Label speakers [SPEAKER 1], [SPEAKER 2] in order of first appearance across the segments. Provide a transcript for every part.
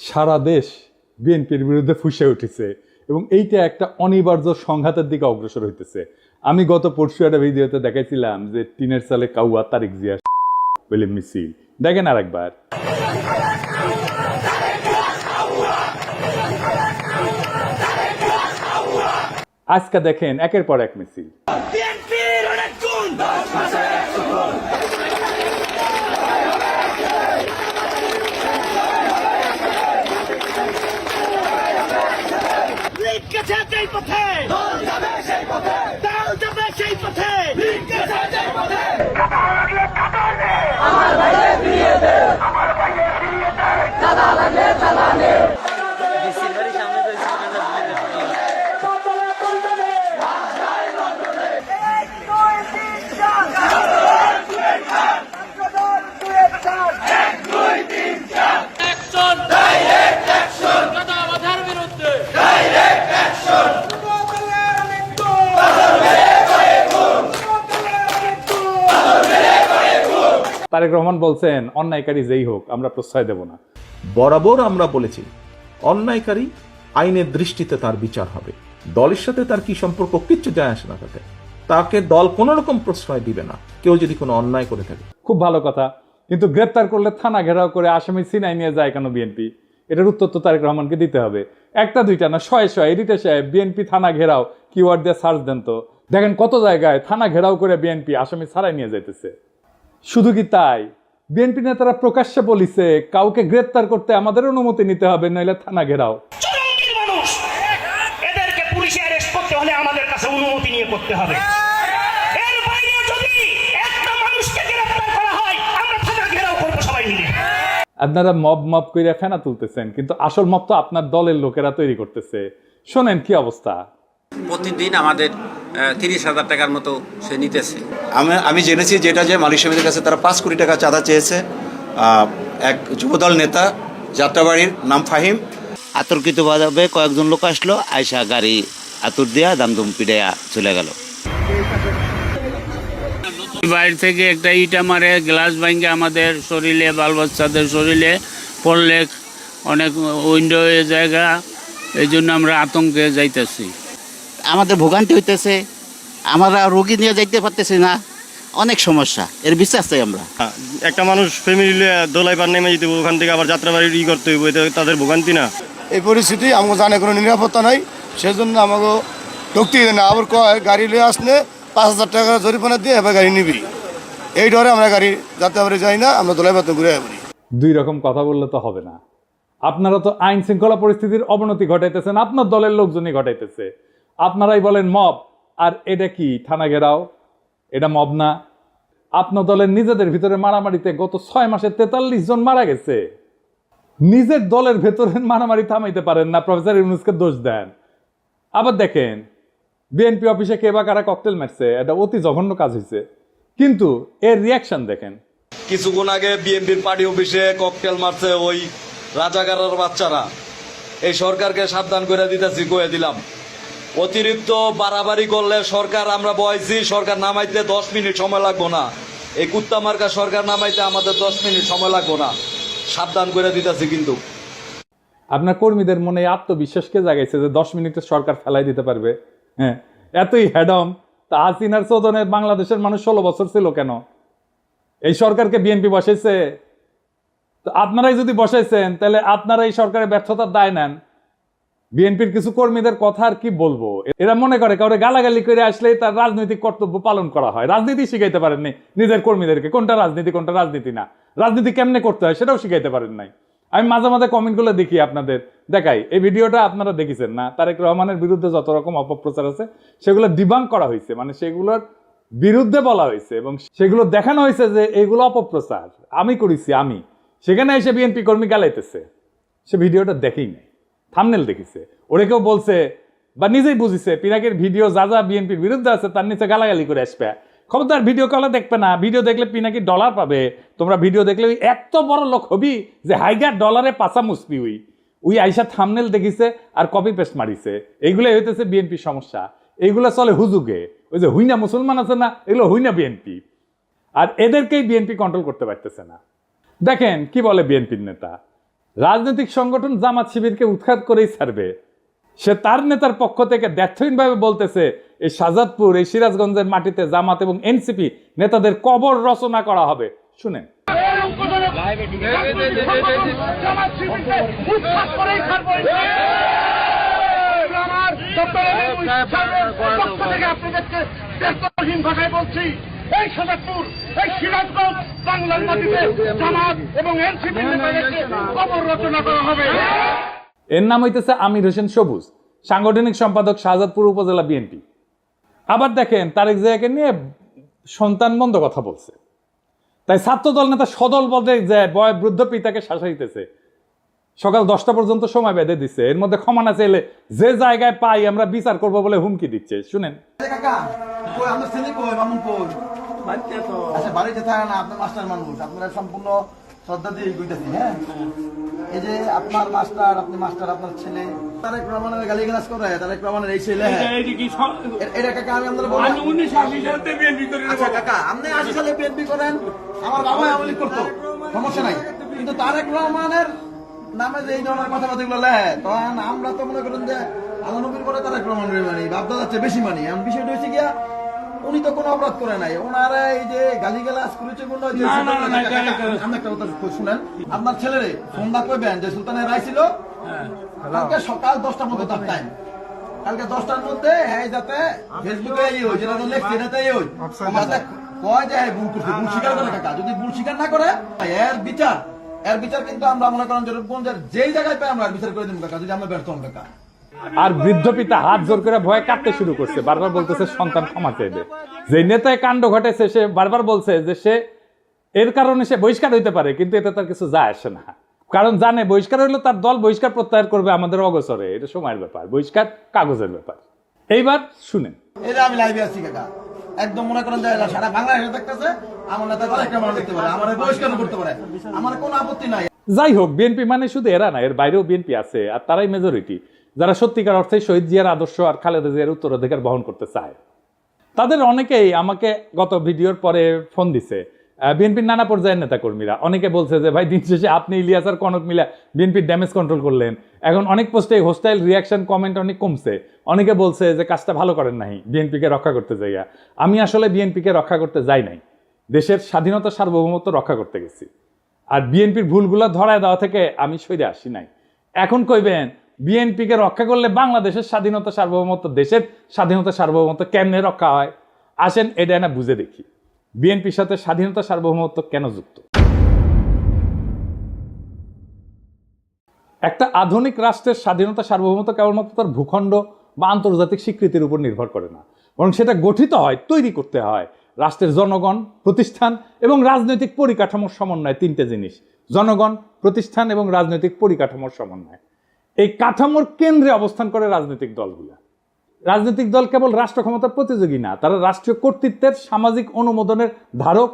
[SPEAKER 1] সারা দেশ বিএনপির বিরুদ্ধে ফুঁসে উঠেছে এবং এইটা একটা অনিবার্য সংঘাতের দিকে অগ্রসর হইতেছে। আমি গত পরশু একটা ভিডিওতে দেখাইছিলাম যে টিনের সালে কাউয়া তারিক জিয়া বলে মিছিল, দেখেন আর একবার। আজকে দেখেন একের পর এক মিছিল। তারেক রহমান বলছেন অন্যায়কারী যেই হোক আমরা প্রশ্রয় দেব না।
[SPEAKER 2] বরাবর আমরা বলেছি অন্যায়কারী আইনের দৃষ্টিতে তার বিচার হবে, দলের সাথে তার কি সম্পর্ক কিচ্ছু যায় আসে না, তাকে দল কোনো রকম প্রশ্রয় দিবে না কেউ যদি কোনো অন্যায় করে থাকে।
[SPEAKER 1] খুব ভালো কথা, কিন্তু গ্রেপ্তার করলে থানা ঘেরাও করে আসামি সিনাই নিয়ে যায় কেন বিএনপি? এটার উত্তর তো তারেক রহমানকে দিতে হবে। একটা দুইটা না, শয়ে শয়ে এডিটর সাহেব বিএনপি থানা ঘেরাও কিওয়ার্ড দিয়ে সার্চ দেন তো, দেখেন কত জায়গায় থানা ঘেরাও করে বিএনপি আসামি ছাড়াই নিয়ে যাইতেছে। শুধু কি তাই, বিএনপি নেতারা প্রকাশ্যে বলিছে কাউকে গ্রেপ্তার করতে আমাদের অনুমতি নিতে হবে, নইলে থানা ঘেরাও।
[SPEAKER 3] মানুষ এদেরকে পুলিশে অ্যারেস্ট করতে হলে আমাদের কাছে অনুমতি নিয়ে করতে হবে। এর বাইরে যদি একটা মানুষকে গ্রেফতার করা হয় আমরা থানা ঘেরাও করব সবাই মিলে।
[SPEAKER 1] আপনারা মব মব কইরা ফেনা তুলতেছেন, কিন্তু আসল মব তো আপনার দলের লোকেরা তৈরি করতেছে। শোনেন কি অবস্থা।
[SPEAKER 4] প্রতিদিন আমাদের 30,000 টাকার মতো সে নিতেছে।
[SPEAKER 5] আমি জেনেছি যেটা যে মালিক সমিতির কাছে তারা 5 কোটি টাকা চাঁদা চেয়েছে। এক যুবদল নেতা যাত্রাবাড়ির নাম ফাহিম,
[SPEAKER 6] আতর্কিতভাবে কয়েকজন লোক আসলো, আয়সা গাড়ি আতুর দিয়া দামদুম পিড়াইয়া চলে গেল।
[SPEAKER 7] বাইরে থেকে একটা ইটা মারে, গ্লাস ভাঙে আমাদের শরীরে, বাল বাচ্চাদের শরীরে পড়লে অনেক উইন্ডো জায়গা, এই জন্য আমরা আতঙ্কে যাইতেছি।
[SPEAKER 6] আমাদের ভোগান্তি হইতেছে, আমরা রোগী নিয়ে যাইতে পারতেছি না, অনেক সমস্যা, এর বিশ্বাস চাই আমরা।
[SPEAKER 8] একটা মানুষ ফ্যামিলি দোলাইবার নেমে যেতে ওখান থেকে আবার যাত্রাবাড়ি করতে হইব, এটা তাদের ভোগান্তি না।
[SPEAKER 9] এই পরিস্থিতি আমাকে জানে কোনো নিরাপত্তা নাই, সেজন্য আমাকে ঢুকতে দেয় না। আবার কয় গাড়ি লিয়ে আসলে 5,000 টাকা জরিমানা দিয়ে এবার গাড়ি নিবি, এই ডরে আমরা গাড়ি যাত্রাবাড়ি যাই না, আমরা দোলাইবার ঘুরে আসবি।
[SPEAKER 1] দুই রকম কথা বললে তো হবে না। আপনারা তো আইন শৃঙ্খলা পরিস্থিতির অবনতি ঘটাইতেছেন, আপনার দলের লোকজনই ঘটাইতেছে। আপনারাই বলেন মব, আর এটা কি থানা ঘেরাও? এটা মব না। আপনার দলের নিজেদের ভিতরে মারামারিতে গত 6 মাসে 43 জন মারা গেছে। নিজের দলের ভেতরে মারামারি থামাইতে পারেন না, প্রফেসর ইউনূসকে দোষ দেন। আবার দেখেন বিএনপি অফিসে কে বা কারা ককটেল মারছে, এটা অতি জঘন্য কাজ হয়েছে, কিন্তু এর রিয়াকশন দেখেন।
[SPEAKER 10] কিছুক্ষণ আগে বিএনপির পার্টি অফিসে ককটেল মারছে ওই রাজাকারের বাচ্চারা। এই সরকারকে সাবধান করে দিতেছি, কয়ে দিলাম অতিরিক্ত বাড়াবাড়ি করলে সরকার আমরা বয়সি, সরকার নামাইতে 10 মিনিট সময় লাগবো না। এই কুত্তা মার্কা সরকার নামাইতে আমাদের 10 মিনিট সময় লাগবো না, সাবধান করে দিতেছি। কিন্তু
[SPEAKER 1] আপনার কর্মীদের মনে আত্মবিশ্বাসকে জাগাইছে যে 10 মিনিটে সরকার ফেলাই দিতে পারবে। হ্যাঁ, এতই হ্যাডম তা হাসিনার চোদনে বাংলাদেশের মানুষ 16 বছর ছিল কেন? এই সরকারকে বিএনপি বসাইছে, তো আপনারাই যদি বসাইছেন তাহলে আপনারা এই সরকারের ব্যর্থতার দায় নেন। বিএনপির কিছু কর্মীদের কথা আর কি বলবো, এরা মনে করে কাউরে গালাগালি করে আসলেই তার রাজনৈতিক কর্তব্য পালন করা হয়। রাজনীতি শিখাইতে পারেন নাই নিজের কর্মীদেরকে, কোনটা রাজনীতি কোনটা রাজনীতি না, রাজনীতি কেমনে করতে হয় সেটাও শিখাইতে পারেন নাই। আমি মাঝে মাঝে কমেন্টগুলো দেখি, আপনাদের দেখাই। এই ভিডিওটা আপনারা দেখেছেন না? তারেক রহমানের বিরুদ্ধে যত রকম অপপ্রচার আছে সেগুলো ডিবাঙ্ক করা হয়েছে, মানে সেগুলোর বিরুদ্ধে বলা হয়েছে এবং সেগুলো দেখানো হয়েছে যে এগুলো অপপ্রচার আমি করেছি। আমি সেখানে এসে বিএনপি কর্মী গালাইতেছে, সে ভিডিওটা দেখেই নাই, থাম্বনেল দেখিছে। ওরে কেউ বলছে বা নিজেই বুঝিছে পিনাকির ভিডিও যা যা বিএনপির বিরুদ্ধে আছে তার নিচে গালাগালি করে আসবে। খবরদার ভিডিও কলে দেখবে না, ভিডিও দেখলে পিনাকি ডলার পাবে। তোমরা ভিডিও দেখলে ওই এত বড় লোক হবি যে হাইগার ডলারে পাশা মুসবি। ওই আইসা থাম্বনেল দেখিছে আর কপি পেস্ট মারিছে। এইগুলোই হইতেছে বিএনপির সমস্যা। এইগুলো চলে হুজুগে, ওই যে হুইনা মুসলমান আছে না, এগুলো হুইনা বিএনপি। আর এদেরকেই বিএনপি কন্ট্রোল করতে পারতেছে না। দেখেন কি বলে বিএনপির নেতা, রাজনৈতিক সংগঠন জামাত শিবিরকে উৎখাত করেই ছাড়বে। সে তার নেতার পক্ষ থেকে দ্ব্যর্থহীনভাবে বলতেছে এই শাহজাদপুর, এই সিরাজগঞ্জের মাটিতে জামাত এবং এনসিপি নেতাদের কবর রচনা করা হবে। শুনেন।
[SPEAKER 3] এই শাহজাদপুর, এই সিরাজগঞ্জ, বাংলার মাটিতে জামাত এবং এনসিপি নেতাদেরকে কবর রচনা করা হবে।
[SPEAKER 1] এর নাম হইতেছে আমির হোসেন সবুজ, সাংগঠনিক সম্পাদক শাহজাদপুর উপজেলা বিএনপি। আবার দেখেন তারেক জিয়াকে নিয়ে সন্তান মন্দ কথা বলছে, তাই ছাত্রদল নেতা সদল বলতে যায় বৃদ্ধ পিতাকে শাসাইতেছে। সকাল 10টা পর্যন্ত সময় বেঁধে দিচ্ছে, এর মধ্যে ক্ষমা না চাইলে যে জায়গায় পাই আমরা বিচার করব বলে হুমকি দিচ্ছে। শুনেন।
[SPEAKER 9] বাড়িতে থাকে না, আপনার মাস্টার মানুষ, আপনারা সম্পূর্ণ শ্রদ্ধা দিয়ে কইতেছি। হ্যাঁ, এই যে আপনার মাস্টার, আপনি মাস্টার, আপনার ছেলে তারেক রহমানের গালিগালাজ করে, তারেক রহমানের এই ছেলে। এটা কাকা আমি আপনাদের বললাম, আচ্ছা কাকা আপনি 80 সালে বিএনপি করেন, আমার বাবা আওয়ামী লীগ করতো, সমস্যা নাই, কিন্তু তারেক রহমানের নামে যে এই ধরনের কথাবার্তা গুলো লেখে, তখন আমরা তো মনে করেন যে আল্লাহ নবীর পরে তারেক রহমানের মানি, বাপদাদার চেয়ে বেশি মানি। এখন বিষয়টা হচ্ছে গিয়া উনি তো কোনো অপরাধ করে নাই, ওনারা এই যে গালিগালাজ করেছে বললো যে আমি একটা কথা শুনেন, আপনার ছেলেরে সন্ধ্যা কইবেন যে সুলতানের রায় ছিল কালকে সকাল 10টার মধ্যে তার টাইম, কালকে 10টার মধ্যে হ্যাঁ যাতে ফেসবুকে যেটা লেখছে এটাতে যাতে কয় যে ভুল করছে, ভুল স্বীকার করে কাকা। যদি ভুল স্বীকার না করে এর বিচার কিন্তু আমরা মনে করেন যেই জায়গায় পাই আমরা বিচার করে দিব কাকা, যদি আমরা ব্যর্থ হন কাকা।
[SPEAKER 1] আর বৃদ্ধ পিতা হাত জোর করে ভয়ে কাঁদতে শুরু করছে, বারবার বলতেছে সন্তান ক্ষমা চাইবে। যে নেতায় কাণ্ড ঘটেছে সে বারবার বলছে যে সে এর কারণে সে বহিষ্কার হইতে পারে, কিন্তু এতে তার কিছু যায় আসে না, কারণ জানে বহিষ্কার হইলে তার দল বহিষ্কার প্রত্যাহার করবে আমাদের অগোচরে। এটা সময়ের ব্যাপার, বহিষ্কার কাগজের ব্যাপার। এইবার শুনেন।
[SPEAKER 9] এটা আমি লাইভে আসছি কাকা, একদম মনে করেন যে সারা বাংলাদেশে দেখতেছে আমার নেতা একটা মানুষ দেখতে পারে, আমার বহিষ্কার করতে পারে, আমার কোনো আপত্তি নাই।
[SPEAKER 1] যাই হোক, বিএনপি মানে শুধু এরা না, এর বাইরেও বিএনপি আছে, আর তারাই মেজরিটি যারা সত্যিকার অর্থে শহীদ জিয়ার আদর্শ আর খালেদা জিয়ার উত্তরাধিকার বহন করতে চায়। তাদের অনেকেই আমাকে গত ভিডিওর পরে ফোন দিছে, বিএনপির নানা পর্যায়ের নেতাকর্মীরা। অনেকে বলছে যে ভাই দিন শেষে আপনি ইলিয়াস আর কনক মিলা বিএনপির ড্যামেজ কন্ট্রোল করলেন, এখন অনেক পোস্টে হোস্টাইল রিয়াকশন কমেন্ট অনেক কমছে। অনেকে বলছে যে কাজটা ভালো করেন নাই বিএনপিকে রক্ষা করতে যাইয়া। আমি আসলে বিএনপিকে রক্ষা করতে যাই নাই, দেশের স্বাধীনতা সার্বভৌমত্ব রক্ষা করতে গেছি। আর বিএনপির ভুলগুলো ধরায় দেওয়া থেকে আমি সইরে আসি নাই। এখন কইবেন বিএনপিকে রক্ষা করলে বাংলাদেশের স্বাধীনতা সার্বভৌমত্ব, দেশের স্বাধীনতা সার্বভৌমত্ব কেমনে রক্ষা হয়? আসেন এটা না বুঝে দেখি বিএনপির সাথে স্বাধীনতা সার্বভৌমত্ব কেন যুক্ত। একটা আধুনিক রাষ্ট্রের স্বাধীনতা সার্বভৌমত্ব কেবলমাত্র তার ভূখণ্ড বা আন্তর্জাতিক স্বীকৃতির উপর নির্ভর করে না, বরং সেটা গঠিত হয়, তৈরি করতে হয় রাষ্ট্রের জনগণ, প্রতিষ্ঠান এবং রাজনৈতিক পরিকাঠামোর সমন্বয়। তিনটে জিনিস: জনগণ, প্রতিষ্ঠান এবং রাজনৈতিক পরিকাঠামোর সমন্বয়। এই কাঠামোর কেন্দ্রে অবস্থান করে রাজনৈতিক দলগুলো। রাজনৈতিক দল কেবল রাষ্ট্র ক্ষমতার প্রতিযোগী না, তারা রাষ্ট্রীয় কর্তৃত্বের সামাজিক অনুমোদনের ধারক,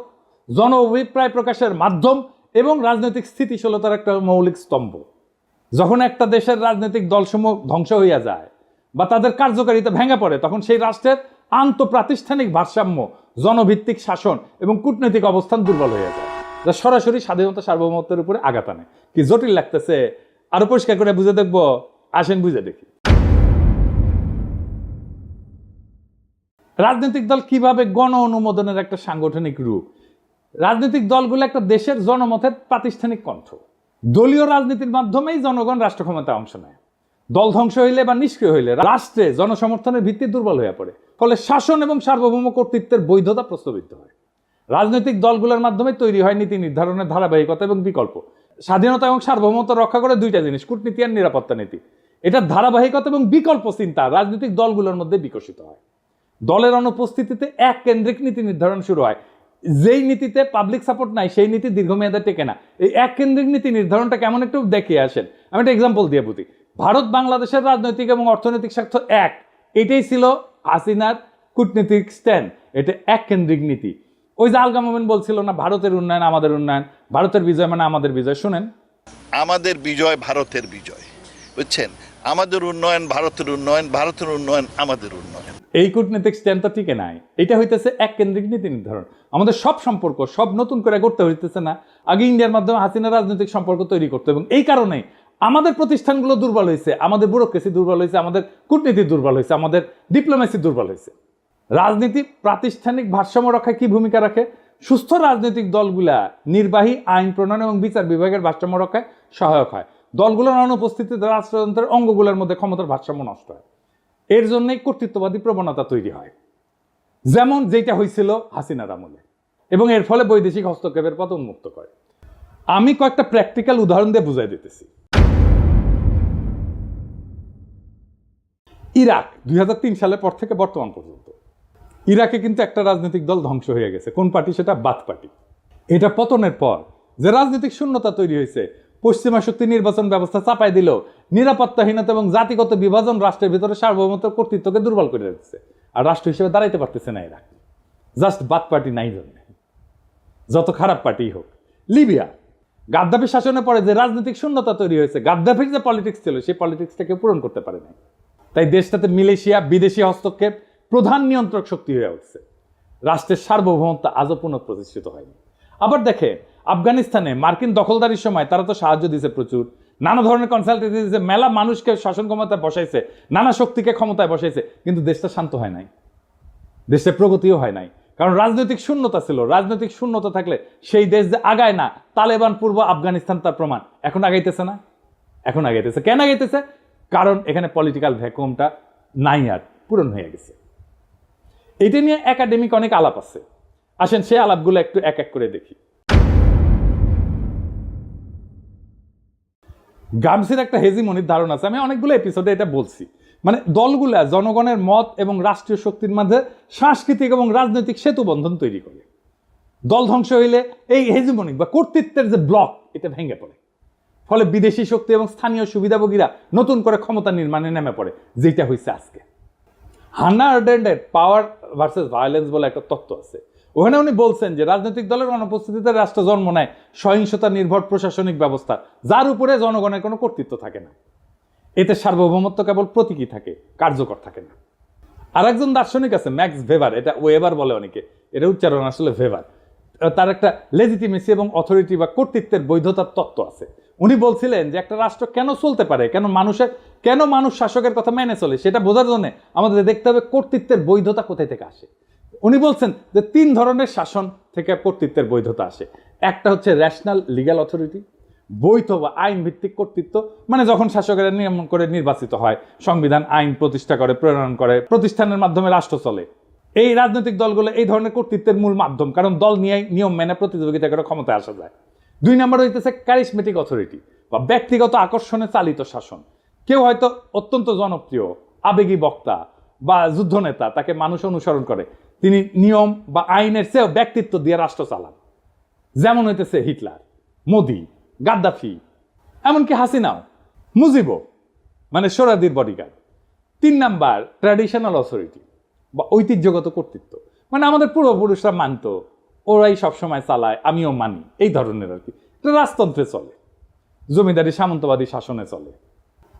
[SPEAKER 1] জন অভিপ্রায় প্রকাশের মাধ্যম এবং রাজনৈতিক স্থিতিশীলতার একটা মৌলিক স্তম্ভ। যখন একটা দেশের রাজনৈতিক দলসমূহ ধ্বংস হইয়া যায় বা তাদের কার্যকারিতা ভেঙে পড়ে, তখন সেই রাষ্ট্রের আন্তঃপ্রাতিষ্ঠানিক ভারসাম্য, জনভিত্তিক শাসন এবং কূটনৈতিক অবস্থান দুর্বল হয়ে যায়, যা সরাসরি স্বাধীনতা সার্বভৌমত্বের উপরে আঘাত আনে। কি জটিল লাগতেছে? আরো পরিষ্কার করে বুঝে দেখবো, আসেন বুঝে দেখি। রাজনৈতিক দল কিভাবে গণ অনুমোদনের একটা সাংগঠনিক রূপ। রাজনৈতিক দলগুলো একটা দেশের জনমতের প্রাতিষ্ঠানিক কণ্ঠ। দলীয় রাজনীতির মাধ্যমেই জনগণ রাষ্ট্র ক্ষমতায় অংশ নেয়। দল ধ্বংস হইলে বা নিষ্ক্রিয় হইলে রাষ্ট্রে জনসমর্থনের ভিত্তি দুর্বল হয়ে পড়ে, ফলে শাসন এবং সার্বভৌম কর্তৃত্বের বৈধতা প্রশ্নবিদ্ধ হয়। রাজনৈতিক দলগুলোর মাধ্যমে তৈরি হয় নীতি নির্ধারণের ধারাবাহিকতা এবং বিকল্প। স্বাধীনতা এবং সার্বভৌমত্ব রক্ষা করে দুইটা জিনিস: কূটনীতি আর নিরাপত্তা নীতি। এটার ধারাবাহিকতা এবং বিকল্প চিন্তা রাজনৈতিক দলগুলোর মধ্যে বিকশিত হয়। দলের অনুপস্থিতিতে এক কেন্দ্রিক নীতি নির্ধারণ শুরু হয়। যেই নীতিতে পাবলিক সাপোর্ট নাই সেই নীতি দীর্ঘমেয়াদে টেকে না। এই এক কেন্দ্রিক নীতি নির্ধারণটা কেমন একটু দেখিয়ে আসেন। আমি একটা এক্সাম্পল দিয়ে বুঝি। ভারত বাংলাদেশের রাজনৈতিক এবং অর্থনৈতিক স্বার্থ এক, এটাই ছিল হাসিনার কূটনীতিক স্ট্যান্ড। এটা এক কেন্দ্রিক নীতি। ওই যে আলগা মোমেন বলছিল না, ভারতের উন্নয়ন আমাদের উন্নয়ন, ভারতের বিজয় মানে আমাদের বিজয়। শুনেন,
[SPEAKER 11] আমাদের বিজয় ভারতের বিজয়, বুঝছেন? আমাদের উন্নয়ন ভারতের উন্নয়ন, ভারতের উন্নয়ন আমাদের উন্নয়ন।
[SPEAKER 1] এই কূটনৈতিক স্ট্যান্ড তো টিকে নাই। এটা হইতেছে এক কেন্দ্রিক নীতি নির্ধারণ। আমাদের সব সম্পর্ক সব নতুন করে করতে হইতেছে না, আগে ইন্ডিয়ার মাধ্যমে হাসিনা রাজনৈতিক সম্পর্ক তৈরি করতে, এবং এই কারণে আমাদের প্রতিষ্ঠানগুলো দুর্বল হয়েছে, আমাদের ব্যুরোক্রেসি দুর্বল হয়েছে, আমাদের কূটনীতি দুর্বল হয়েছে, আমাদের ডিপ্লোমেসি দুর্বল হয়েছে। রাজনীতি প্রাতিষ্ঠানিক ভারসাম্য রক্ষায় কি ভূমিকা রাখে? সুস্থ রাজনৈতিক দলগুলা নির্বাহী, আইন প্রণয়ন এবং বিচার বিভাগের ভারসাম্য রক্ষায় সহায়ক হয়। দলগুলোর অনুপস্থিতিতে রাষ্ট্রযন্ত্রের অঙ্গগুলোর মধ্যে ক্ষমতার ভারসাম্য নষ্ট হয়। এর জন্যই কর্তৃত্ববাদী প্রবণতা তৈরি হয়, যেমন যেটা হয়েছিল হাসিনার আমলে, এবং এর ফলে বৈদেশিক হস্তক্ষেপের পথ উন্মুক্ত করে। আমি কয়েকটা প্র্যাকটিক্যাল উদাহরণ দিয়ে বুঝাই দিতেছি। ইরাক 2003 সালের পর থেকে বর্তমান পর্যন্ত ইরাকে কিন্তু একটা রাজনৈতিক দল ধ্বংস হয়ে গেছে। কোন পার্টি? সেটা বাথ পার্টি। এটা পতনের পর যে রাজনৈতিক শূন্যতা তৈরি হয়েছে, পশ্চিমা শক্তি নির্বাচন ব্যবস্থা চাপাই দিল, নিরাপত্তাহীনতা এবং জাতিগত বিভাজন রাষ্ট্রের ভিতরে সার্বভৌমত্ব কর্তৃত্বকে দুর্বল করে দিচ্ছে, আর রাষ্ট্র হিসেবে দাঁড়াইতে পারতেছে না ইরাক। জাস্ট বাথ পার্টি নাই জন্য, যত খারাপ পার্টি হোক। লিবিয়া গাদ্দাফি শাসনের পরে যে রাজনৈতিক শূন্যতা তৈরি হয়েছে, গাদ্দাফির যে পলিটিক্স ছিল সেই পলিটিক্সটাকে পূরণ করতে পারে নাই। তাই দেশটাতে মিলেশিয়া, বিদেশি হস্তক্ষেপ প্রধান নিয়ন্ত্রক শক্তি হয়ে উঠছে। রাষ্ট্রের সার্বভৌমত্ব আজও পুনঃপ্রতিষ্ঠিত হয়নি। আবার দেখে আফগানিস্তানে মার্কিন দখলদারির সময় তারা তো সাহায্য দিয়েছে প্রচুর, নানা ধরনের কনসালটেন্সি দিয়েছে, মেলা মানুষকে শাসন ক্ষমতায় বসাইছে, নানা শক্তিকে ক্ষমতায় বসাইছে, কিন্তু দেশটা শান্ত হয় নাই, দেশে প্রগতিও হয় নাই, কারণ রাজনৈতিক শূন্যতা ছিল। রাজনৈতিক শূন্যতা থাকলে সেই দেশ যে আগায় না, তালেবান পূর্ব আফগানিস্তান তার প্রমাণ। এখন আগাইতেছে না, এখন আগাইতেছে। কেন আগাইতেছে? কারণ এখানে পলিটিক্যাল ভ্যাকুয়ামটা নাই, আর পূরণ হয়ে গেছে। এটা নিয়ে একাডেমিক অনেক আলাপ আছে, আসেন সেই আলাপগুলো একটু এক এক করে দেখি। গামসির একটা হেজিমনির ধারণা আছে, আমি অনেকগুলো এপিসোডে এটা বলছি। মানে দলগুলা জনগণের মত এবং রাষ্ট্রীয় শক্তির মাঝে সাংস্কৃতিক এবং রাজনৈতিক সেতু বন্ধন তৈরি করে। দল ধ্বংস হইলে এই হেজিমনিক বা কর্তৃত্বের যে ব্লক, এটা ভেঙে পড়ে। ফলে বিদেশি শক্তি এবং স্থানীয় সুবিধাভোগীরা নতুন করে ক্ষমতা নির্মাণে নেমে পড়ে, যেটা হয়েছে আজকে। হান্না আরেন্ডের পাওয়ার ভার্সেস ভায়োলেন্স বলে একটা তত্ত্ব আছে। ওখানে উনি বলছেন যে রাজনৈতিক দলের অনুপস্থিতিতে রাষ্ট্র জন্ম নেয় সহিংসতা নির্ভর প্রশাসনিক ব্যবস্থা, যার উপরে জনগণের কোনো কর্তৃত্ব থাকে না। এতে সার্বভৌমত্ব কেবল প্রতীকী থাকে, কার্যকর থাকে না। আর একজন দার্শনিক আছে ম্যাক্স ভেবার, এটা ওয়েবার বলে অনেকে, এটা উচ্চারণ আসলে ভেবার। তার একটা লেজিটিমেসি এবং অথরিটি বা কর্তৃত্বের বৈধতার তত্ত্ব আছে। উনি বলছিলেন যে একটা রাষ্ট্র কেন চলতে পারে, কেন মানুষ শাসকের কথা মেনে চলে, সেটা বোঝার জন্য আমাদের দেখতে হবে কর্তৃত্বের বৈধতা কোথায় থেকে আসে। উনি বলছেন যে 3 ধরনের শাসন থেকে কর্তৃত্বের বৈধতা আসে। একটা হচ্ছে ন্যাশনাল লিগ্যাল অথরিটি, বৈধ বা আইন ভিত্তিক কর্তৃত্ব, মানে যখন শাসকেরা নিয়ম করে নির্বাচিত হয়, সংবিধান আইন প্রতিষ্ঠা করে, প্রণয়ন করে, প্রতিষ্ঠানের মাধ্যমে রাষ্ট্র চলে। এই রাজনৈতিক দলগুলো এই ধরনের কর্তৃত্বের মূল মাধ্যম, কারণ দল নিয়ে নিয়ম মেনে প্রতিযোগিতা করে ক্ষমতায় আসা যায়। 2 নম্বর হইতেছে ক্যারিসমেটিক অথরিটি বা ব্যক্তিগত আকর্ষণে চালিত শাসন। কেউ হয়তো অত্যন্ত জনপ্রিয়, আবেগী বক্তা বা যুদ্ধনেতা, তাকে মানুষ অনুসরণ করে, তিনি নিয়ম বা আইনের চেয়েও ব্যক্তিত্ব দিয়ে রাষ্ট্র চালান। যেমন হইতেছে হিটলার, মোদি, গাদ্দাফি, এমনকি হাসিনাও, মুজিবও, মানে সোহরাওয়ার্দীর বডিগার্ড। 3 নাম্বার ট্র্যাডিশনাল অথরিটি বা ঐতিহ্যগত কর্তৃত্ব, মানে আমাদের পূর্বপুরুষরা মানত, ওরাই সবসময় চালায়, আমিও মানি, এই ধরনের আর কি। এটা রাজতন্ত্রে চলে, জমিদারি সামন্তবাদী শাসনে চলে।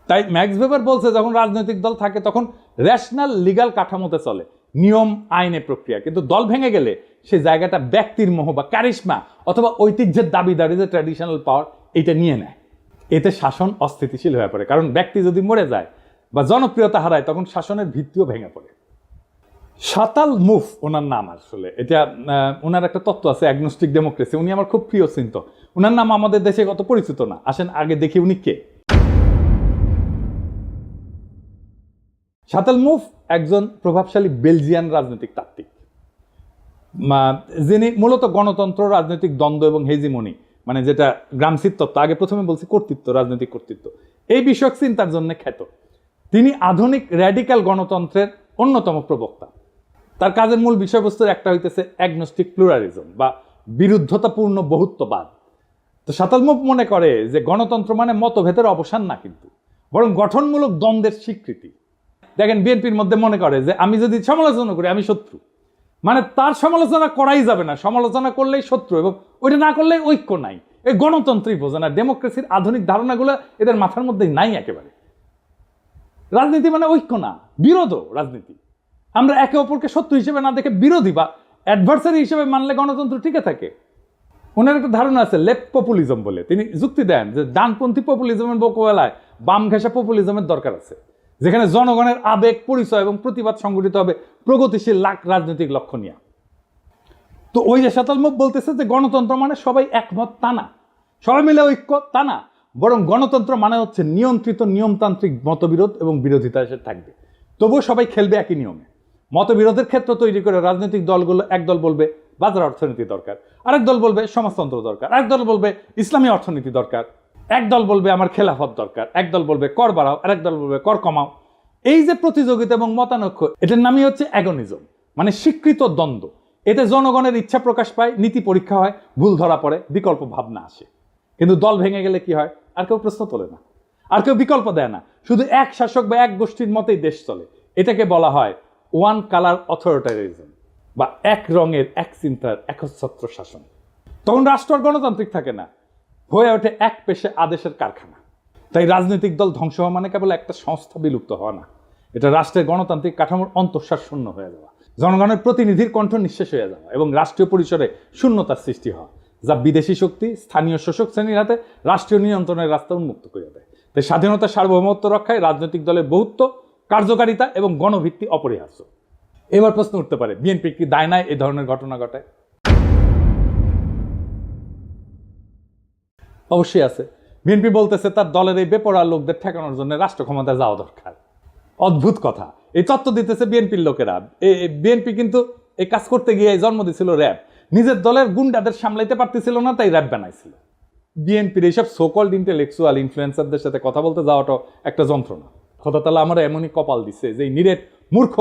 [SPEAKER 1] তাই ম্যাক্স ভেবার বলছে যখন রাজনৈতিক দল থাকে তখন রেশনাল লিগ্যাল কাঠামোতে চলে, নিয়ম আইনের প্রক্রিয়া। কিন্তু দল ভেঙে গেলে সেই জায়গাটা ব্যক্তির মোহ বা ক্যারিশমা অথবা ঐতিহ্যের দাবিদারি, যে ট্র্যাডিশনাল পাওয়ার, এটা নিয়ে নেয়। এতে শাসন অস্থিতিশীল হয়ে পড়ে, কারণ ব্যক্তি যদি মরে যায় বা জনপ্রিয়তা হারায় তখন শাসনের ভিত্তিও ভেঙে পড়ে। শাতাল মুফ ওনার নাম, আসলে এটা ওনার একটা তত্ত্ব আছে অ্যাগনোস্টিক ডেমোক্রেসি। উনি আমার খুব প্রিয় চিন্তক। ওনার নাম আমাদের দেশে কত পরিচিত না, আসেন আগে দেখি উনি কে। শাতাল মুফ একজন প্রভাবশালী বেলজিয়ান রাজনৈতিক তাত্ত্বিক, যিনি মূলত গণতন্ত্র, রাজনৈতিক দ্বন্দ্ব এবং হেজিমনি, মানে যেটা গ্রামসির তত্ত্ব, আগে প্রথমে বলছি কর্তৃত্ব, রাজনৈতিক কর্তৃত্ব, এই বিষয়ক চিন্তার জন্য খ্যাত। তিনি আধুনিক র্যাডিক্যাল গণতন্ত্রের অন্যতম প্রবক্তা। তার কাজের মূল বিষয়বস্তুর একটা হইতেছে অ্যাগনোস্টিক প্লুরালিজম বা বিরুদ্ধতাপূর্ণ বহুত্ববাদ। তো শাতাল মুফ মনে করে যে গণতন্ত্র মানে মতভেদের অবসান না, কিন্তু বরং গঠনমূলক দ্বন্দ্বের স্বীকৃতি। দেখেন বিএনপির মধ্যে মনে করে যে আমি যদি সমালোচনা করি আমি শত্রু, মানে তার সমালোচনা করাই যাবে না, সমালোচনা করলেই শত্রু, এবং ওইটা না করলেই ঐক্য নাই। এই গণতন্ত্রই বোঝে না, ডেমোক্রেসির আধুনিক ধারণাগুলো এদের মাথার মধ্যে নাই একেবারে। রাজনীতি মানে ঐক্য না, বিরোধ রাজনীতি। আমরা একে অপরকে শত্রু হিসেবে না দেখে বিরোধী বা অ্যাডভার্সারি হিসেবে মানলে গণতন্ত্র টিকে থাকে। ওনার একটা ধারণা আছে লেফট পপুলিজম বলে, তিনি যুক্তি দেন যে ডানপন্থী পপুলিজমের মোকাবেলায় বাম ঘেঁষা পপুলিজমের দরকার আছে, যেখানে জনগণের আবেগ, পরিচয় এবং প্রতিবাদ সংগঠিত হবে প্রগতিশীল রাজনৈতিক লক্ষ্য নিয়ে। তো ওই যে সাতালমুখ বলতেছে যে গণতন্ত্র মানে সবাই একমত তা না, সবাই মিলে ঐক্য তা না, বরং গণতন্ত্র মানে হচ্ছে নিয়ন্ত্রিত নিয়মতান্ত্রিক মতবিরোধ এবং বিরোধিতা এসে থাকবে, তবুও সবাই খেলবে একই নিয়মে। মতবিরোধের ক্ষেত্র তৈরি করে রাজনৈতিক দলগুলো একদল বলবে বাজার অর্থনীতি দরকার, আরেক দল বলবে সমাজতন্ত্র দরকার, আরেক দল বলবে ইসলামী অর্থনীতি দরকার, একদল বলবে আমার খেলাফত দরকার, একদল বলবে কর বাড়াও, আরেক দল বলবে কর কমাও। এই যে প্রতিযোগিতা এবং মতানৈক্য, এটার নামই হচ্ছে অ্যাগনিজম, মানে স্বীকৃত দ্বন্দ্ব। এতে জনগণের ইচ্ছা প্রকাশ পায়, নীতি পরীক্ষা হয়, ভুল ধরা পড়ে, বিকল্প ভাবনা আসে। কিন্তু দল ভেঙে গেলে কি হয়? আর কেউ প্রশ্ন তোলে না, আর কেউ বিকল্প দেয় না, শুধু এক শাসক বা এক গোষ্ঠীর মতেই দেশ চলে। এটাকে বলা হয় ওয়ান কালার অথরিটারিজম বা এক রঙের এক চিন্তার একচ্ছত্র শাসন। তখন রাষ্ট্র আর গণতান্ত্রিক থাকে না, হয়ে ওঠে এক পেশে আদেশের কারখানা। তাই রাজনৈতিক দল ধ্বংস হওয়া মানে কেবল একটা সংস্থা বিলুপ্ত হওয়া না, এটা রাষ্ট্রের গণতান্ত্রিক কাঠামোর অন্তঃসার শূন্য হয়ে যাওয়া, জনগণের প্রতিনিধির কণ্ঠ নিঃশেষ হয়ে যাওয়া এবং রাষ্ট্রীয় পরিসরে শূন্যতার সৃষ্টি হওয়া, যা বিদেশি শক্তি স্থানীয় শোষক শ্রেণীর হাতে রাষ্ট্রীয় নিয়ন্ত্রণের রাস্তা উন্মুক্ত করে দেয়। তাই স্বাধীনতা সার্বভৌমত্ব রক্ষায় রাজনৈতিক দলের বহুত্ব, কার্যকারিতা এবং গণভিত্তি অপরিহার্য। এবার প্রশ্ন উঠতে পারে, বিএনপি কি দায় নাই এই ধরনের ঘটনা ঘটায়? অবশ্যই আছে। বিএনপি বলতেছে তার দলের এই বেপরোয়া লোকদের ঠেকানোর জন্য রাষ্ট্র ক্ষমতায় যাওয়া দরকার। অদ্ভুত কথা, এই তত্ত্ব দিতেছে বিএনপির লোকেরা। বিএনপি কিন্তু এই কাজ করতে গিয়ে জন্ম দিছিল র্যাব, নিজের দলের গুন্ডাদের সামলাইতে পারতেছিল না, তাই র্যাব বানাইছিল। বিএনপির এইসব সোকল্ড ইন্টেলেকচুয়াল ইনফ্লুয়েন্সারদের সাথে কথা বলতে যাওয়াটাও একটা যন্ত্রণা। খোদা তাআলা আমরা এমনই কপাল দিচ্ছে যে নিরেট মূর্খ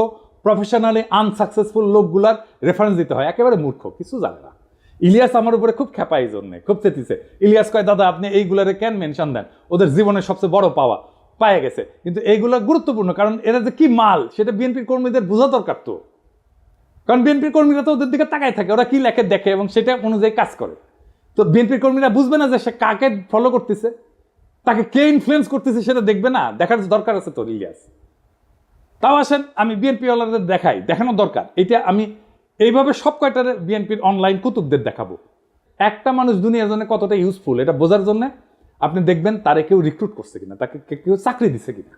[SPEAKER 1] প্রফেশনালি আনসাকসেসফুল লোকগুলার রেফারেন্স দিতে হয়, একেবারে মূর্খ, কিছু জানে না। ইলিয়াস আমার উপরে খুব খেপা, এই জন্যে খুব চেতিছে। ইলিয়াস কয়, দাদা আপনি এইগুলারে কেন মেনশন দেন? ওদের জীবনের সবচেয়ে বড় পাওয়া পায়ে গেছে, কিন্তু এইগুলো গুরুত্বপূর্ণ, কারণ এরা যে কি মাল সেটা বিএনপির কর্মীদের বোঝা দরকার। তো কারণ বিএনপির কর্মীরা তো ওদের দিকে তাকায় থাকে, ওরা কি লেখে দেখে এবং সেটা অনুযায়ী কাজ করে। তো বিএনপির কর্মীরা বুঝবে না যে সে কাকে ফলো করতেছে, তাকে কে ইনফ্লুয়েন্স করতেছে, সেটা দেখবে না, দেখার দরকার আছে তো ইলিয়াস। তাও আসেন আমি বিএনপি ওয়ালাদের দেখাই, দেখানো দরকার। এটা আমি এইভাবে সব কয়টার বিএনপির অনলাইন কুতুবদের দেখাবো। একটা মানুষ দুনিয়ার জন্য কতটা ইউজফুল এটা বোঝার জন্য আপনি দেখবেন তারে কেউ রিক্রুট করছে কিনা, তাকে কেউ চাকরি দিছে কিনা,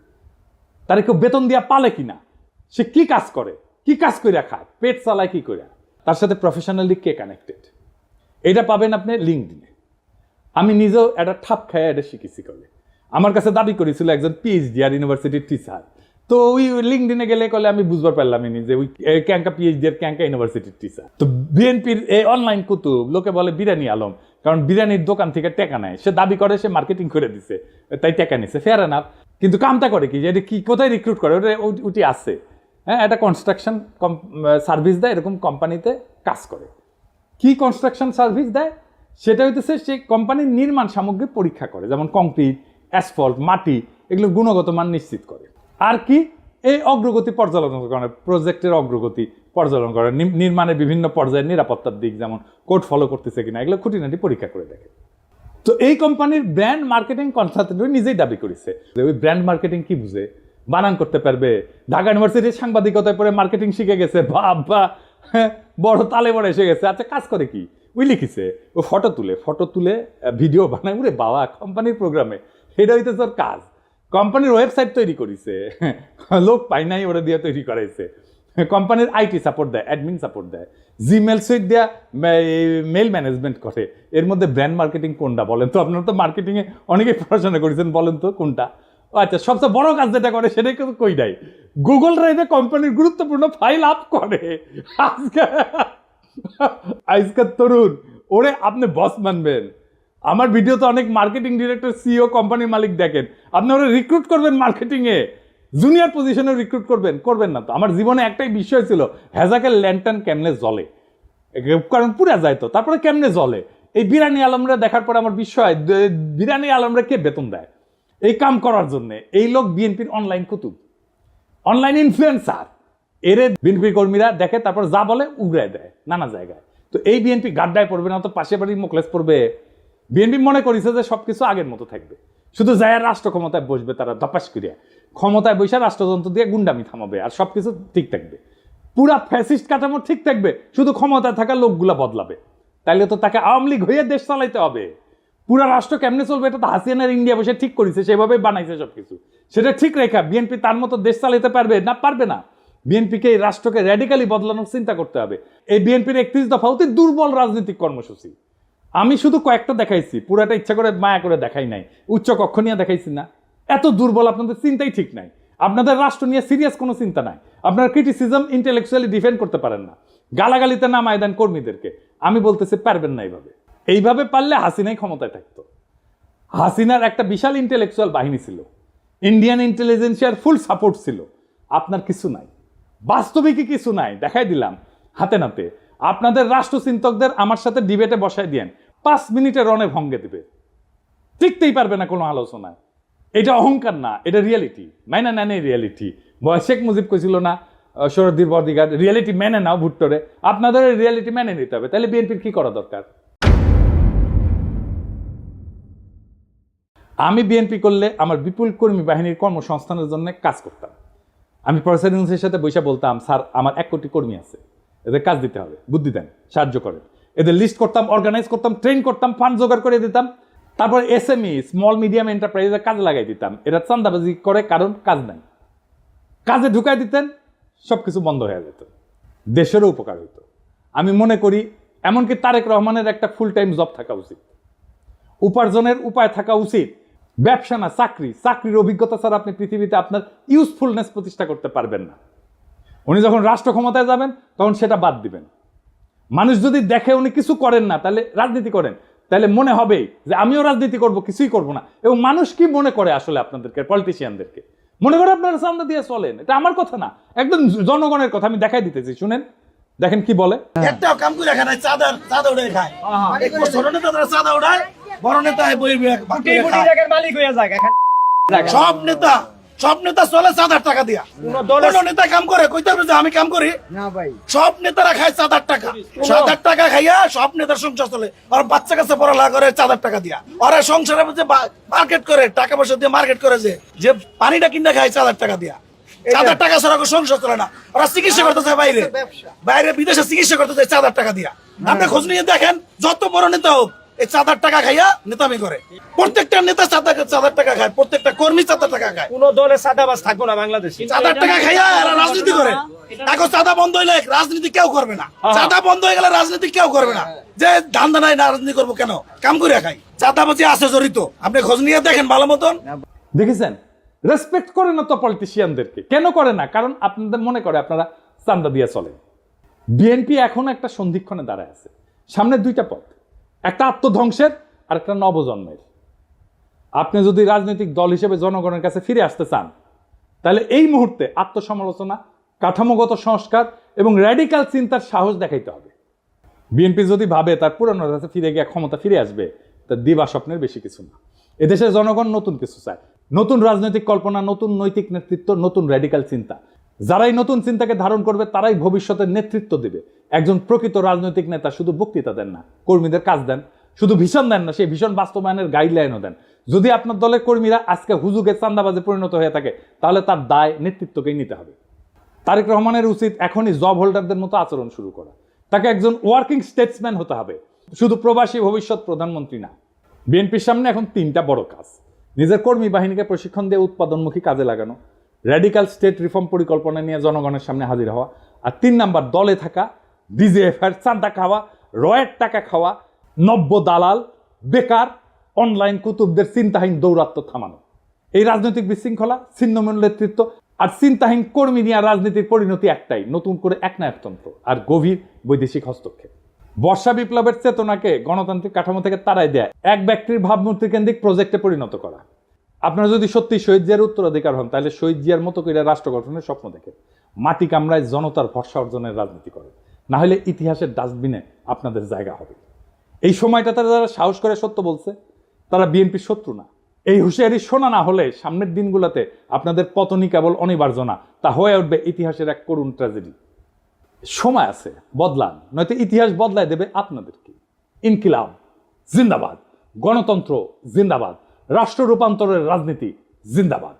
[SPEAKER 1] তারে কেউ বেতন দিয়া পালে কিনা, সে কি কাজ করে, কি কাজ করে খায়, পেট চালায় কি করে, তার সাথে প্রফেশনালি কে কানেক্টেড, এটা পাবেন আপনি লিঙ্কডইনে। আমি নিজেও একটা ঠাপ খায় এটা শিখেছি। কলে আমার কাছে দাবি করেছিল একজন পিএইচডি আর ইউনিভার্সিটির টিচার, তো ওই লিঙ্কডইনে গেলে কলে আমি বুঝবার পারলাম যে ওই ক্যাঙ্কা পিএইচডি আর ক্যাঙ্কা ইউনিভার্সিটির টিচার। তো বিএনপির এই অনলাইন কুতুব লোকে বলে বিরিয়ানি আলম, কারণ বিরিয়ানির দোকান থেকে টেকা নেয়, সে দাবি করে সে মার্কেটিং করে দিছে তাই টেকা নিছে, ফেয়ার এনাফ। কিন্তু কামটা করে কি, যে এটা কি কোথায় রিক্রুট করে, ওটা উটি আছে, হ্যাঁ, একটা কনস্ট্রাকশন সার্ভিস দেয়, এরকম কোম্পানিতে কাজ করে। কি কনস্ট্রাকশন সার্ভিস দেয় সেটা হইতেছে সে কোম্পানির নির্মাণ সামগ্রী পরীক্ষা করে, যেমন কংক্রিট, অ্যাসফল্ট, মাটি, এগুলোর গুণগত মান নিশ্চিত করে। আর কি, এই অগ্রগতি পর্যালোচনা করে, প্রজেক্টের অগ্রগতি পর্যালোচনা করে, নির্মাণের বিভিন্ন পর্যায়ের নিরাপত্তার দিক যেমন কোড ফলো করতেছে কিনা, এগুলো খুঁটিনাটি পরীক্ষা করে দেখে। তো এই কোম্পানির ব্র্যান্ড মার্কেটিং কনসালটেন্ট নিজেই দাবি করেছে যে ওই ব্র্যান্ড মার্কেটিং কি বুঝে, বানান করতে পারবে, ঢাকা ইউনিভার্সিটির সাংবাদিকতায় পড়ে মার্কেটিং শিখে গেছে, বাবা বড় তালে বড় এসে গেছে। আচ্ছা কাজ করে কি, ওই লিখিছে ও ফটো তুলে ভিডিও বানায়, উরে বাবা কোম্পানির প্রোগ্রামে, এটা হইতেছে ওর কাজ। কোম্পানির ওয়েবসাইট তৈরি করেছে, লোক পাই নাই, ওরা দিয়ে তৈরি করাইছে। কোম্পানির আইটি সাপোর্ট দেয়, অ্যাডমিন সাপোর্ট দেয়, জিমেল সুইট দেয়া মেল ম্যানেজমেন্ট করে। এর মধ্যে ব্র্যান্ড মার্কেটিং কোনটা বলেন তো? আপনারা তো মার্কেটিংয়ে অনেকেই পড়াশোনা করেছেন, বলেন তো কোনটা? আচ্ছা, সবচেয়ে বড় কাজ যেটা করে সেটাই কিন্তু কই নাই, গুগল ড্রাইভে কোম্পানির গুরুত্বপূর্ণ ফাইল আপ করে। আজকের তরুণ ওরে আপনি বস মানবেন? আমার ভিডিওতে অনেক মার্কেটিং ডিরেক্টর, সিইও, কোম্পানির মালিক দেখেন, আপনি ওরা রিক্রুট করবেন মার্কেটিংয়ে, জুনিয়র পজিশনে রিক্রুট করবেন না তো। আমার জীবনে একটাই বিষয় ছিল, হ্যাজাকের ল্যান্টার্ন কেমনে জ্বলে, কারণ পুরা যায় তো, তারপরে কেমনে জ্বলে। এই বিরিয়ানি আলমরা দেখার পরে আমার বিষয়, বিরিয়ানি আলমরা কে বেতন দেয় এই কাম করার জন্য? এই লোক বিএনপির অনলাইন কুতুব, অনলাইন ইনফ্লুয়েন্সার। এরে বিএনপি কর্মীরা দেখে, তারপর যা বলে উগড়ায় দেয় নানা জায়গায়। তো এই বিএনপি গাড্ডায় পড়বে না তো পাশে বাড়ির মোকলেস পড়বে। বিএনপি মনে করেছে যে সবকিছু আগের মতো থাকবে, শুধু যায় রাষ্ট্র ক্ষমতায় বসবে, তারা দপাস করিয়া ক্ষমতায় বসে রাষ্ট্রযন্ত্র দিয়ে গুন্ডামি থামাবে আর সবকিছু ঠিক থাকবে। পুরা ফ্যাসিস্ট কাঠামো ঠিক থাকবে, শুধু ক্ষমতায় থাকা লোকগুলা বদলাবে। তাইলে তো তাকে আওয়ামী লীগ হয়ে দেশ চালাইতে হবে। পুরা রাষ্ট্র কেমনে চলবে এটা তো হাসিনার ইন্ডিয়া বসে ঠিক করেছে, সেভাবে বানাইছে সবকিছু। সেটা ঠিক রেখা বিএনপি তার মতো দেশ চালাইতে পারবে না? পারবে না। বিএনপিকে এই রাষ্ট্রকে র্যাডিক্যালি বদলানোর চিন্তা করতে হবে। এই বিএনপির 31 দফা অতি দুর্বল রাজনৈতিক কর্মসূচি। আমি শুধু কয়েকটা দেখাইছি, পুরাটা ইচ্ছা করে মায়া করে দেখাই নাই। উচ্চ কক্ষ নিয়ে দেখাইছি না? এত দুর্বল, আপনাদের চিন্তাই ঠিক নাই। আপনাদের রাষ্ট্র নিয়ে সিরিয়াস কোনো চিন্তা নাই। আপনার ক্রিটিসিজম ইন্টেলেকচুয়ালি ডিফেন্ড করতে পারেন না। গালাগালিতে নামায় দেন কর্মীদেরকে। আমি বলতেছি পারবেন না এইভাবে পারলে হাসিনাই ক্ষমতায় থাকতো। হাসিনার একটা বিশাল ইন্টেলেকচুয়াল বাহিনী ছিল, ইন্ডিয়ান ইন্টেলিজেন্সিয়ার ফুল সাপোর্ট ছিল। আপনার কিছু নাই, বাস্তবিকই কিছু নাই। দেখাই দিলাম হাতে নাতে। আপনাদের রাষ্ট্রচিন্তকদের আমার সাথে ডিবেটে বসায় দিয়েন, 5 মিনিটে রণে ভঙ্গে দিবে, টিকতেই পারবে না কোনো আলোচনায়। এটা অহংকার না, এটা রিয়েলিটি। মাইনা নেন এই রিয়েলিটি। শেখ মুজিব কইছিল না শরদ্দীর বদিগার, রিয়েলিটি মেনে নাও ভুট্টোরে। আপনাদের রিয়েলিটি মেনে নিতে হবে। তাহলে বিএনপির কি করা দরকার? আমি বিএনপি করলে আমার বিপুল কর্মী বাহিনীর কর্মসংস্থানের জন্য কাজ করতাম। আমি প্রফেসর ইউনূসের সাথে বসে বলতাম, স্যার আমার 1 কোটি কর্মী আছে, এদের কাজ দিতে হবে, বুদ্ধি দেন, সাহায্য করেন। এদের লিস্ট করতাম, অর্গানাইজ করতাম, ট্রেন করতাম, ফান্ড জোগাড় করে দিতাম। তারপর SME স্মল মিডিয়াম এন্টারপ্রাইজের কাজে লাগাই দিতাম। এরা চান্দাবাজি করে, কারণ কাজ নাই। কাজে ঢুকাই দিতেন, সবকিছু বন্ধ হয়ে যেত, দেশেরও উপকার হইতো। আমি মনে করি এমনকি তারেক রহমানের একটা ফুল টাইম জব থাকা উচিত, উপার্জনের উপায় থাকা উচিত। ব্যবসা না চাকরি। চাকরির অভিজ্ঞতা ছাড়া আপনি পৃথিবীতে আপনার ইউজফুলনেস প্রতিষ্ঠা করতে পারবেন না। উনি যখন রাষ্ট্র ক্ষমতায় যাবেন তখন সেটা বাদ দিবেন। মানুষ যদি দেখে উনি কিছু করেন না, তাহলে রাজনীতি করেন, তাহলে মনে হবে যে আমিও রাজনীতি করব, কিছুই করব না। এবং মানুষ কি মনে করে আসলে আপনাদেরকে, পলিটিশিয়ানদেরকে মনে করে আপনারা চান্দা দিয়ে চলেন। এটা আমার কথা না, একদম জনগণের কথা। আমি দেখাই দিতেছি, শুনেন, দেখেন কি বলে।
[SPEAKER 9] একটাও কাম করে খায় না, চাঁদা উড়ে খায়। ছোট নেতা চাঁদা উড়ায়, বড় নেতা
[SPEAKER 3] মালিক হয়ে যায়।
[SPEAKER 9] সব নেতা চলে 7,000 টাকা দিয়া। কোন নেতা কাম করে কইতে পারবে যে আমি কাম করি না ভাই? সব নেতারা খায় 7,000 টাকা। 7,000 টাকা খাইয়া সব নেতার সংসার চলে। আর বাচ্চা কাছে পড়ালেখা করে 7,000 টাকা দিয়া। ওরা সংসারে যে মার্কেট করে, টাকা পয়সা দিয়ে মার্কেট করে, যে পানিটা কিনে খায় 7,000 টাকা দিয়া। 7,000 টাকা ছাড়া সংসার চলে না। ওরা চিকিৎসা করতে চায় বাইরে বিদেশে চিকিৎসা করতে চায় 7,000 টাকা দিয়া। আপনি খোঁজ নিয়ে দেখেন, যত বড় নেতা হোক এই 7,000 টাকা খাইয়া নেতামি করে। প্রত্যেকটা নেতা 7,000 টাকা খায়, প্রত্যেকটা কর্মী 7,000 টাকা খায়।
[SPEAKER 3] কোন দলে সাদাবাজ থাকবো না বাংলাদেশে।
[SPEAKER 9] 7,000 টাকা খাইয়া এরা রাজনীতি করে। এখন চাঁদা বন্ধ হইলে রাজনীতি কেউ করবে না। চাঁদা বন্ধ হয়ে গেলে রাজনীতি কেউ করবে না। যে ধান্দা নাই, রাজনীতি করবো কেন? কাম করে খাই। চাঁদাবাজি আছে জড়িত, আপনি খোঁজ নিয়ে দেখেন ভালো মতন।
[SPEAKER 1] দেখেছেন, রেসপেক্ট করে না তো পলিটিশিয়ানদেরকে। কেন করে না? কারণ আপনাদের মনে করে আপনারা চান্দা দিয়ে চলেন। বিএনপি এখন একটা সন্ধিক্ষণে দাঁড়ায় আছে। সামনে 2টা পথ, একটা আত্মধ্বংসের আর একটা নবজন্মের। আপনি যদি রাজনৈতিক দল হিসেবে জনগণের কাছে ফিরে আসতে চান, তাহলে এই মুহূর্তে আত্মসমালোচনা, কাঠামোগত সংস্কার এবং র্যাডিক্যাল চিন্তার সাহস দেখাইতে হবে। বিএনপি যদি ভাবে তার পুরনো কাছে ফিরে গিয়ে ক্ষমতা ফিরে আসবে, তার দিবা স্বপ্নের বেশি কিছু না। এদেশের জনগণ নতুন কিছু চায়, নতুন রাজনৈতিক কল্পনা, নতুন নৈতিক নেতৃত্ব, নতুন র্যাডিক্যাল চিন্তা। যারাই নতুন চিন্তাকে ধারণ করবে তারাই ভবিষ্যতের নেতৃত্ব দেবে। একজন প্রকৃত রাজনৈতিক নেতা শুধু বক্তৃতা দেন না, কর্মীদের কাজ দেন। শুধু ভীষণ দেন না, সেই ভীষণ বাস্তবায়নের গাইডলাইনও দেন। যদি আপনার দলের কর্মীরা আজকে হুজুগে চান্দাবাজে পরিণত হয়ে থাকে, তাহলে তার দায় নেতৃত্বকেই নিতে হবে। তারেক রহমানের উচিত এখনই জব হোল্ডারদের মতো আচরণ শুরু করা। তাকে একজন ওয়ার্কিং স্টেটসম্যান হতে হবে, শুধু প্রবাসী ভবিষ্যৎ প্রধানমন্ত্রী না। বিএনপির সামনে এখন 3টা বড় কাজ: নিজের কর্মী বাহিনীকে প্রশিক্ষণ দিয়ে উৎপাদনমুখী কাজে লাগানো, র্যাডিক্যাল স্টেট রিফর্ম পরিকল্পনা নিয়ে জনগণের সামনে হাজির হওয়া, আর 3 নাম্বার দলে থাকা ডিজিএফআর চাঁদা খাওয়া, রয়ের টাকা খাওয়া, নব্য দালাল, বেকার, অনলাইন কুতুবদের চিন্তাহীন দৌরাত্ম্য থামানো। এই রাজনৈতিক বিশৃঙ্খলা, ছিন্নমূল নেতৃত্ব আর চিন্তাহীন কর্মী নিয়ে রাজনীতির পরিণতি একটাই, নতুন করে একনায়কতন্ত্র আর গভীর বৈদেশিক হস্তক্ষেপ। বর্ষা বিপ্লবের চেতনাকে গণতান্ত্রিক কাঠামো থেকে তাড়াই দেয় এক ব্যক্তির ভাবমূর্তি কেন্দ্রিক প্রজেক্টে পরিণত করা। আপনারা যদি সত্যি শহীদ জিয়ার উত্তরাধিকার হন, তাহলে শহীদ জিয়ার মতো করে রাষ্ট্র গঠনের স্বপ্ন দেখেন, মাটি কামড়ায় জনতার ভরসা অর্জনের রাজনীতি করেন। না হলে ইতিহাসের ডাস্টবিনে আপনাদের জায়গা হবে। এই সময়টা তারা যারা সাহস করে সত্য বলছে, তারা বিএনপির শত্রু না। এই হুঁশিয়ারি শোনা না হলে সামনের দিনগুলোতে আপনাদের পতনই কেবল অনিবার্য না, তা হয়ে উঠবে ইতিহাসের এক করুণ ট্র্যাজেডি। সময় আছে, বদলান, নয়তো ইতিহাস বদলায় দেবে আপনাদেরকে। ইনকিলাব জিন্দাবাদ, গণতন্ত্র জিন্দাবাদ, রাষ্ট্র রূপান্তরের রাজনীতি জিন্দাবাদ।